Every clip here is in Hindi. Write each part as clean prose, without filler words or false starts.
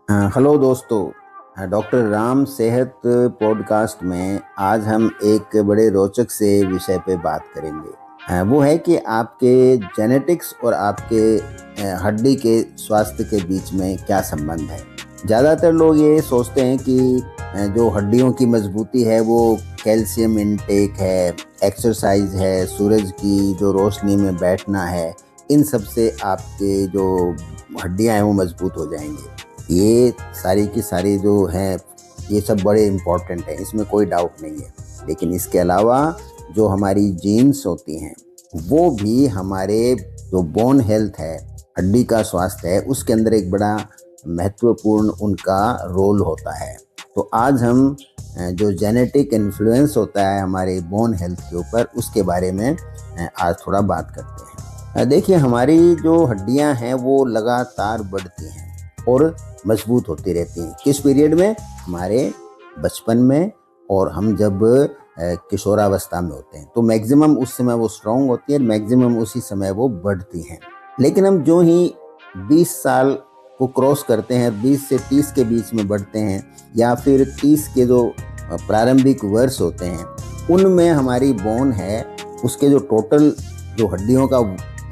हेलो दोस्तों। डॉक्टर राम सेहत पॉडकास्ट में आज हम एक बड़े रोचक से विषय पे बात करेंगे। वो है कि आपके जेनेटिक्स और आपके हड्डी के स्वास्थ्य के बीच में क्या संबंध है। ज़्यादातर लोग ये सोचते हैं कि जो हड्डियों की मजबूती है वो कैल्शियम इनटेक है, एक्सरसाइज है, सूरज की जो रोशनी में बैठना है, इन सब से आपके जो हड्डियां हैं वो मजबूत हो जाएंगे। ये सारी की सारी जो हैं ये सब बड़े इम्पोर्टेंट हैं, इसमें कोई डाउट नहीं है। लेकिन इसके अलावा जो हमारी जीन्स होती हैं वो भी हमारे जो बोन हेल्थ है, हड्डी का स्वास्थ्य है, उसके अंदर एक बड़ा महत्वपूर्ण उनका रोल होता है। तो आज हम जो जेनेटिक इन्फ्लुएंस होता है हमारे बोन हेल्थ के ऊपर, उसके बारे में आज थोड़ा बात करते हैं। देखिए, हमारी जो हड्डियां हैं वो लगातार बढ़ती हैं और मजबूत होती रहती हैं। किस पीरियड में? हमारे बचपन में, और हम जब किशोरावस्था में होते हैं तो मैक्सिमम उस समय वो स्ट्रांग होती है, मैक्सिमम उसी समय वो बढ़ती हैं। लेकिन हम जो ही 20 साल को क्रॉस करते हैं, 20 से 30 के बीच में बढ़ते हैं, या फिर 30 के जो प्रारंभिक वर्ष होते हैं, उनमें हमारी बोन है, उसके जो टोटल जो हड्डियों का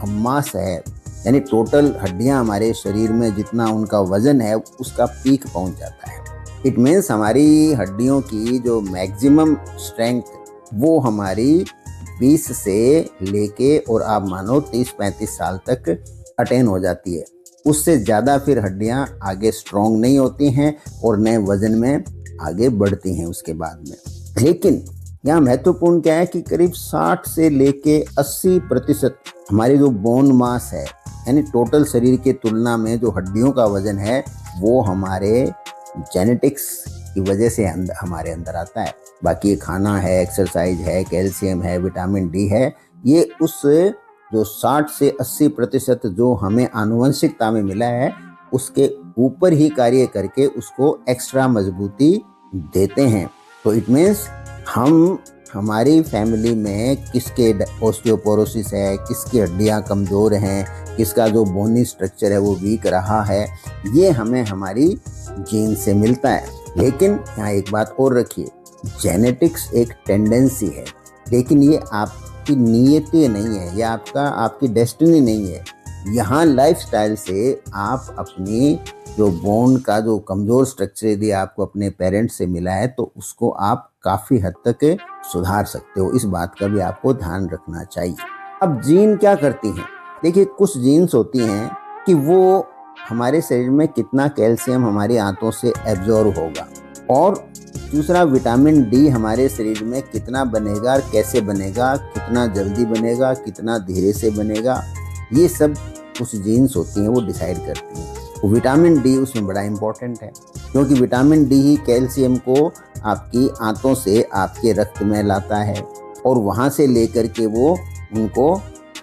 मास है, यानी टोटल हड्डियां हमारे शरीर में जितना उनका वजन है उसका पीक पहुंच जाता है। इट मीन्स हमारी हड्डियों की जो मैक्सिमम स्ट्रेंथ वो हमारी 20 से लेके और आप मानो 30-35 साल तक अटेन हो जाती है। उससे ज़्यादा फिर हड्डियां आगे स्ट्रॉन्ग नहीं होती हैं और नए वजन में आगे बढ़ती हैं उसके बाद में। लेकिन यहाँ महत्वपूर्ण क्या है कि करीब 60 से लेके 80% हमारी जो बोन मास है, यानी टोटल शरीर की तुलना में जो हड्डियों का वजन है, वो हमारे जेनेटिक्स की वजह से हमारे अंदर आता है। बाकी खाना है, एक्सरसाइज है, कैल्शियम है, विटामिन डी है, ये उस जो 60 से 80% जो हमें आनुवंशिकता में मिला है उसके ऊपर ही कार्य करके उसको एक्स्ट्रा मजबूती देते हैं। तो इट मीन्स हम हमारी फैमिली में किसके ऑस्टियोपोरोसिस है, किसकी हड्डियां कमज़ोर हैं, किसका जो बोनी स्ट्रक्चर है वो वीक रहा है, ये हमें हमारी जीन से मिलता है। लेकिन यहाँ एक बात और रखिए, जेनेटिक्स एक टेंडेंसी है, लेकिन ये आपकी नियति नहीं है, ये आपकी डेस्टिनी नहीं है। यहाँ लाइफस्टाइल से आप अपनी जो बोन का जो कमज़ोर स्ट्रक्चर यदि आपको अपने पेरेंट्स से मिला है तो उसको आप काफ़ी हद तक सुधार सकते हो। इस बात का भी आपको ध्यान रखना चाहिए। अब जीन क्या करती हैं? देखिए, कुछ जीन्स होती हैं कि वो हमारे शरीर में कितना कैल्शियम हमारी आंतों से एब्जॉर्ब होगा, और दूसरा विटामिन डी हमारे शरीर में कितना बनेगा और कैसे बनेगा, कितना जल्दी बनेगा, कितना धीरे से बनेगा, ये सब कुछ जीन्स होती हैं वो डिसाइड करती हैं। तो विटामिन डी उसमें बड़ा इम्पोर्टेंट है, क्योंकि विटामिन डी ही कैल्शियम को आपकी आंतों से आपके रक्त में लाता है और वहाँ से लेकर के वो उनको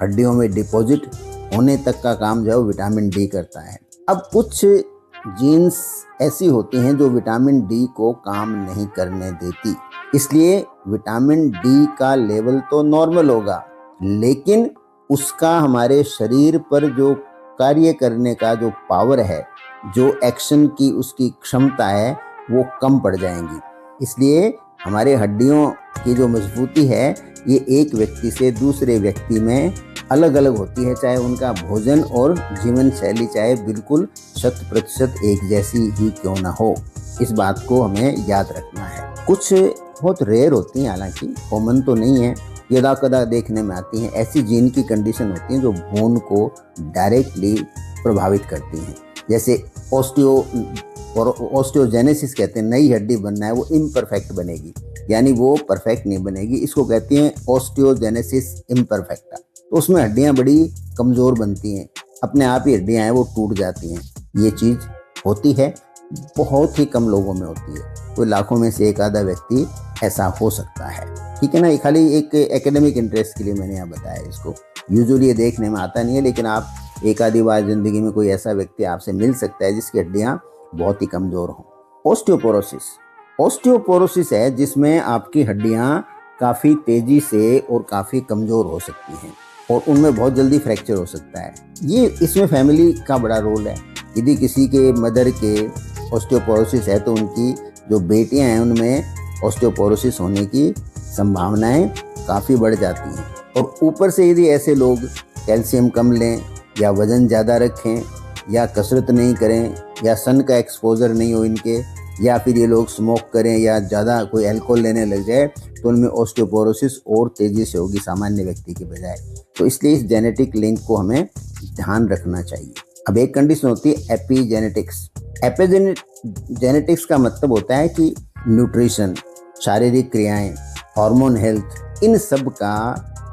हड्डियों में डिपॉजिट होने तक का काम जो है विटामिन डी करता है। अब कुछ जीन्स ऐसी होती हैं जो विटामिन डी को काम नहीं करने देती, इसलिए विटामिन डी का लेवल तो नॉर्मल होगा, लेकिन उसका हमारे शरीर पर जो कार्य करने का जो पावर है, जो एक्शन की उसकी क्षमता है, वो कम पड़ जाएंगी। इसलिए हमारे हड्डियों की जो मजबूती है ये एक व्यक्ति से दूसरे व्यक्ति में अलग अलग होती है, चाहे उनका भोजन और जीवन शैली चाहे बिल्कुल 100% एक जैसी ही क्यों ना हो। इस बात को हमें याद रखना है। कुछ बहुत रेयर होती हैं, हालांकि कॉमन तो नहीं है, यदा कदा देखने में आती हैं। ऐसी जीन की कंडीशन होती हैं जो बोन को डायरेक्टली प्रभावित करती हैं, जैसे ऑस्टियोजेनेसिस कहते हैं। नई हड्डी बनना है, वो इम्परफेक्ट बनेगी, यानी वो परफेक्ट नहीं बनेगी, इसको कहते हैं ऑस्टियोजेनेसिस इम्परफेक्टा। तो उसमें हड्डियां बड़ी कमज़ोर बनती हैं, अपने आप ही हड्डियां हैं वो टूट जाती हैं। ये चीज़ होती है, बहुत ही कम लोगों में होती है, कोई लाखों में से एक आधा व्यक्ति ऐसा हो सकता है। ठीक है ना, ये खाली एक एकेडमिक इंटरेस्ट के लिए मैंने यहाँ बताया। इसको यूजुअली ये देखने में आता नहीं है, लेकिन आप एक आधी बार ज़िंदगी में कोई ऐसा व्यक्ति आपसे मिल सकता है जिसकी हड्डियाँ बहुत ही कमज़ोर हों। ऑस्टियोपोरोसिस है जिसमें आपकी हड्डियाँ काफ़ी तेज़ी से और काफ़ी कमज़ोर हो सकती हैं और उनमें बहुत जल्दी फ्रैक्चर हो सकता है। ये इसमें फैमिली का बड़ा रोल है। यदि किसी के मदर के ऑस्टियोपोरोसिस है तो उनकी जो बेटियां हैं उनमें ऑस्टियोपोरोसिस होने की संभावनाएं काफ़ी बढ़ जाती हैं। और ऊपर से यदि ऐसे लोग कैल्शियम कम लें या वज़न ज़्यादा रखें या कसरत नहीं करें या सन का एक्सपोज़र नहीं हो इनके, या फिर ये लोग स्मोक करें या ज़्यादा कोई अल्कोहल लेने लग जाए, तो उनमें ऑस्टियोपोरोसिस और तेज़ी से होगी सामान्य व्यक्ति के बजाय। तो इसलिए इस जेनेटिक लिंक को हमें ध्यान रखना चाहिए। अब एक कंडीशन होती है एपीजेनेटिक्स। एपिजेनेटिक्स का मतलब होता है कि न्यूट्रिशन, शारीरिक क्रियाएं, हार्मोन हेल्थ, इन सब का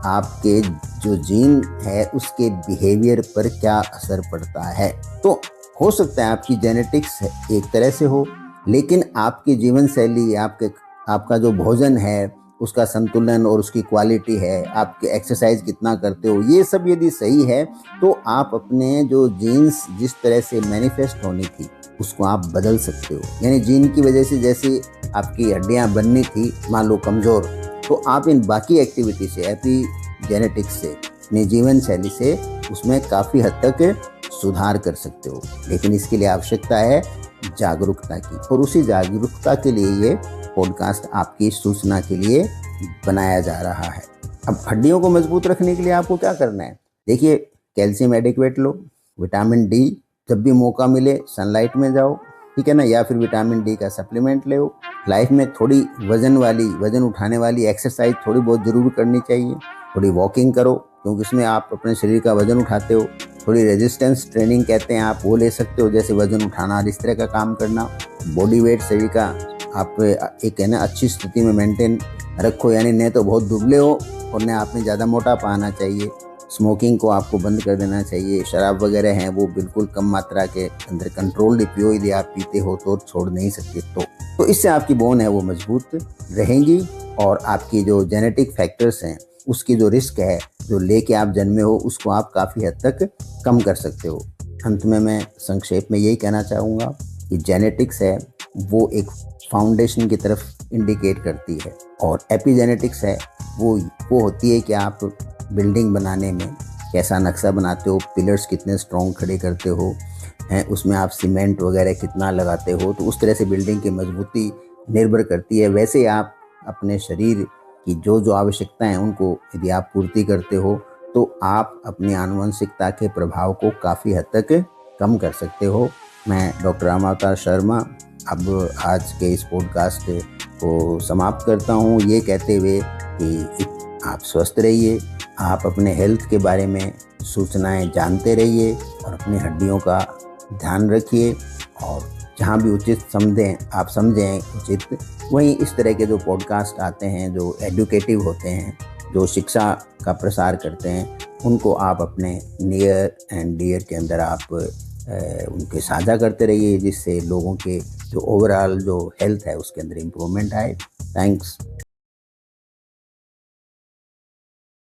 आपके जो जीन है उसके बिहेवियर पर क्या असर पड़ता है। तो हो सकता है आपकी जेनेटिक्स एक तरह से हो, लेकिन आपकी जीवन शैली, आपका जो भोजन है उसका संतुलन और उसकी क्वालिटी है, आपके एक्सरसाइज कितना करते हो, ये सब यदि सही है तो आप अपने जो जीन्स जिस तरह से मैनिफेस्ट होनी थी उसको आप बदल सकते हो। यानी जीन की वजह से जैसे आपकी हड्डियां बननी थी मान लो कमज़ोर, तो आप इन बाकी एक्टिविटी से, एपिजेनेटिक्स से, अपनी जीवन शैली से उसमें काफ़ी हद तक सुधार कर सकते हो। लेकिन इसके लिए आवश्यकता है जागरूकता की, और उसी जागरूकता के लिए ये पॉडकास्ट आपकी सूचना के लिए बनाया जा रहा है। अब हड्डियों को मजबूत रखने के लिए आपको क्या करना है? देखिए, कैल्शियम एडिक्वेट लो, विटामिन डी जब भी मौका मिले सनलाइट में जाओ, ठीक है ना, या फिर विटामिन डी का सप्लीमेंट ले। लाइफ में थोड़ी वजन उठाने वाली एक्सरसाइज थोड़ी बहुत ज़रूर करनी चाहिए। थोड़ी वॉकिंग करो, क्योंकि इसमें आप अपने शरीर का वजन उठाते हो। थोड़ी रेजिस्टेंस ट्रेनिंग कहते हैं, आप वो ले सकते हो, जैसे वजन उठाना और इस तरह का काम करना। बॉडी वेट शरीर का आप एक है ना अच्छी स्थिति में मेंटेन रखो, यानी न तो बहुत दुबले हो और न आप में ज़्यादा मोटापा आना चाहिए। स्मोकिंग को आपको बंद कर देना चाहिए। शराब वगैरह हैं वो बिल्कुल कम मात्रा के अंदर कंट्रोल्ड पियो, यदि आप पीते हो तो छोड़ नहीं सकते तो इससे आपकी बोन है वो मजबूत रहेंगी, और आपकी जो जेनेटिक फैक्टर्स हैं उसकी जो रिस्क है जो लेके आप जन्मे हो उसको आप काफ़ी हद तक कम कर सकते हो। अंत में मैं संक्षेप में यही कहना चाहूँगा कि जेनेटिक्स है वो एक फाउंडेशन की तरफ इंडिकेट करती है, और एपिजेनेटिक्स है वो होती है कि आप बिल्डिंग बनाने में कैसा नक्शा बनाते हो, पिलर्स कितने स्ट्रॉन्ग खड़े करते हो हैं, उसमें आप सीमेंट वगैरह कितना लगाते हो, तो उस तरह से बिल्डिंग की मजबूती निर्भर करती है। वैसे आप अपने शरीर की जो आवश्यकताएं हैं उनको यदि आप पूर्ति करते हो तो आप अपनी आनुवंशिकता के प्रभाव को काफ़ी हद तक कम कर सकते हो। मैं डॉक्टर रामावतार शर्मा अब आज के इस पॉडकास्ट को समाप्त करता हूँ ये कहते हुए कि आप स्वस्थ रहिए, आप अपने हेल्थ के बारे में सूचनाएं जानते रहिए और अपनी हड्डियों का ध्यान रखिए, और जहाँ भी उचित समझें उचित, वहीं इस तरह के जो पॉडकास्ट आते हैं जो एडुकेटिव होते हैं, जो शिक्षा का प्रसार करते हैं, उनको आप अपने नियर एंड डियर के अंदर आप उनके साझा करते रहिए, जिससे लोगों के जो ओवरऑल जो हेल्थ है उसके अंदर इम्प्रूवमेंट आए। थैंक्स।